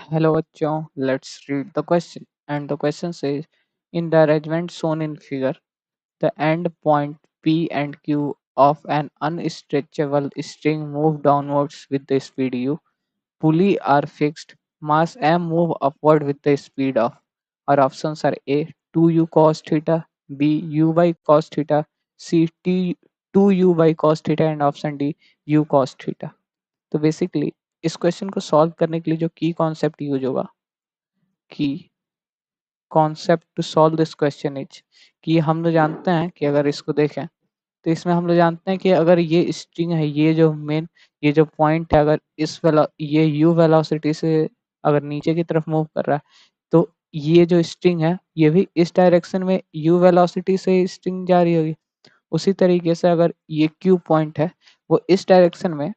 Hello बच्चों, let's read the question. And the question says, in the arrangement shown in figure, the end point P and Q of an unstretchable string move downwards with the speed u. Pulley are fixed. Mass m move upward with the speed of. Our options are A 2u cos theta, B u by cos theta, C t 2u by cos theta and option D u cos theta. तो basically इस question को solve करने के लिए जो की concept use होगा की concept to solve this question is कि हम लोग जानते हैं कि अगर इसको देखें तो इसमें हम लोग जानते हैं कि अगर ये स्ट्रिंग है, ये जो मेन ये जो पॉइंट है, अगर ये यू वेलोसिटी से अगर नीचे की तरफ मूव कर रहा है तो ये जो स्ट्रिंग है ये भी इस डायरेक्शन में यू वेलोसिटी से स्ट्रिंग जा रही होगी। उसी तरीके से अगर ये क्यू पॉइंट है वो इस डायरेक्शन में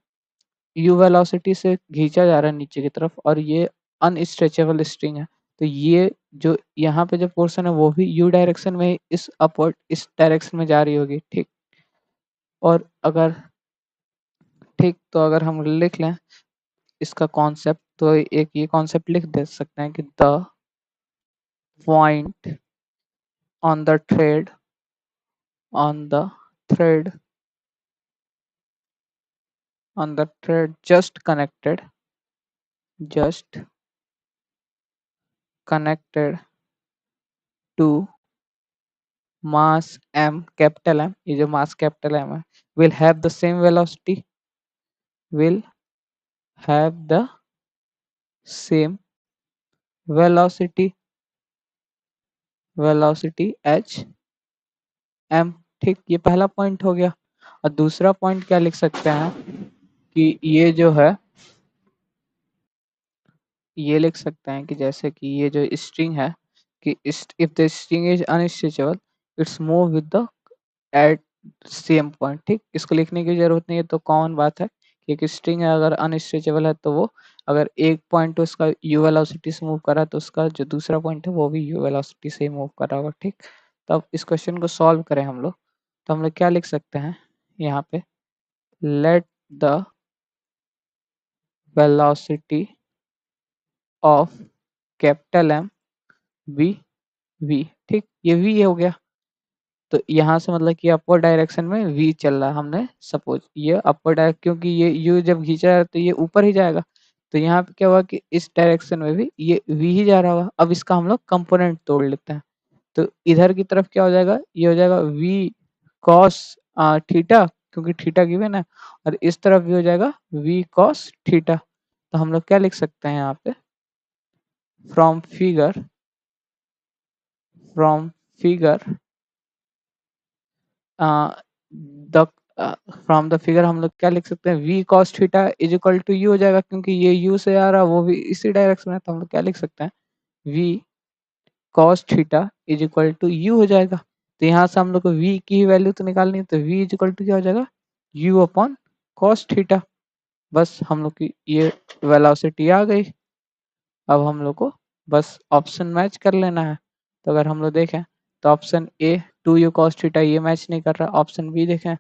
यू वेलोसिटी से खींचा जा रहा है नीचे की तरफ और ये अनस्ट्रेचेबल स्ट्रिंग है, तो ये जो यहाँ पे जो पोर्शन है वो भी यू डायरेक्शन में इस अपवर्ड इस डायरेक्शन में जा रही होगी। ठीक, और अगर ठीक तो अगर हम लिख लें इसका कॉन्सेप्ट तो एक ये कॉन्सेप्ट लिख दे सकते हैं कि the point on the thread on the thread on the thread just connected to mass m, capital M, ये जो mass capital M है will have the same velocity, will have the same velocity h m। ठीक, ये पहला point हो गया। और दूसरा पॉइंट क्या लिख सकते हैं कि ये जो है ये लिख सकते हैं कि जैसे कि ये जो स्ट्रिंग है कि if the string is unstretchable it's move with the at same point. ठीक, इसको लिखने की जरूरत नहीं है, तो कॉमन बात है कि एक स्ट्रिंग है अगर अनस्ट्रेचेबल है तो वो अगर एक पॉइंट तो उसका यू वेलोसिटी से मूव कर रहा है तो उसका जो दूसरा पॉइंट है वो भी यू वेलोसिटी से ही मूव कर रहा होगा। ठीक, तो अब इस क्वेश्चन को सॉल्व करें हम लोग तो हम लोग क्या लिख सकते हैं यहाँ पे, let the velocity of capital M B V. ठीक, ये वी हो गया, तो यहाँ से मतलब कि अपर डायरेक्शन में v चल रहा है। हमने सपोज ये अपर डायरेक्शन, क्योंकि ये u जब खींचा है तो ये ऊपर ही जाएगा, तो यहाँ पे क्या हुआ कि इस डायरेक्शन में भी ये v ही जा रहा होगा। अब इसका हम लोग कंपोनेंट तोड़ लेते हैं, तो इधर की तरफ क्या हो जाएगा, ये हो जाएगा v cos थीटा, क्योंकि थीटा गिवन है, और इस तरफ भी हो जाएगा v cos थीटा। तो हम लोग क्या लिख सकते हैं यहाँ पे, from figure from figure the from the figure हम लोग क्या लिख सकते हैं, v cos theta is equal to u हो जाएगा, क्योंकि ये u से आ रहा है वो भी इसी डायरेक्शन में, तो हम लोग क्या लिख सकते हैं v cos theta is equal to u हो जाएगा। तो यहाँ से हम लोग को v की वैल्यू तो निकालनी है, तो v इज इक्वल टू क्या हो जाएगा, u अपॉन cos थीटा। बस हम लोग की ये वेलोसिटी आ गई। अब हम लोग को बस ऑप्शन मैच कर लेना है। तो अगर हम लोग देखें तो option A 2u cos theta ये मैच नहीं कर रहा, ऑप्शन बी देखें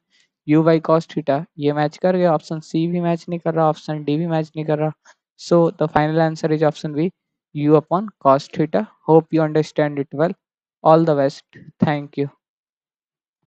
u बाई cos थीटा ये मैच कर गया, ऑप्शन सी भी मैच नहीं कर रहा, ऑप्शन डी भी मैच नहीं कर रहा। So the final answer is option B, u upon cos theta. Hope you understand it well. All the best, thank you.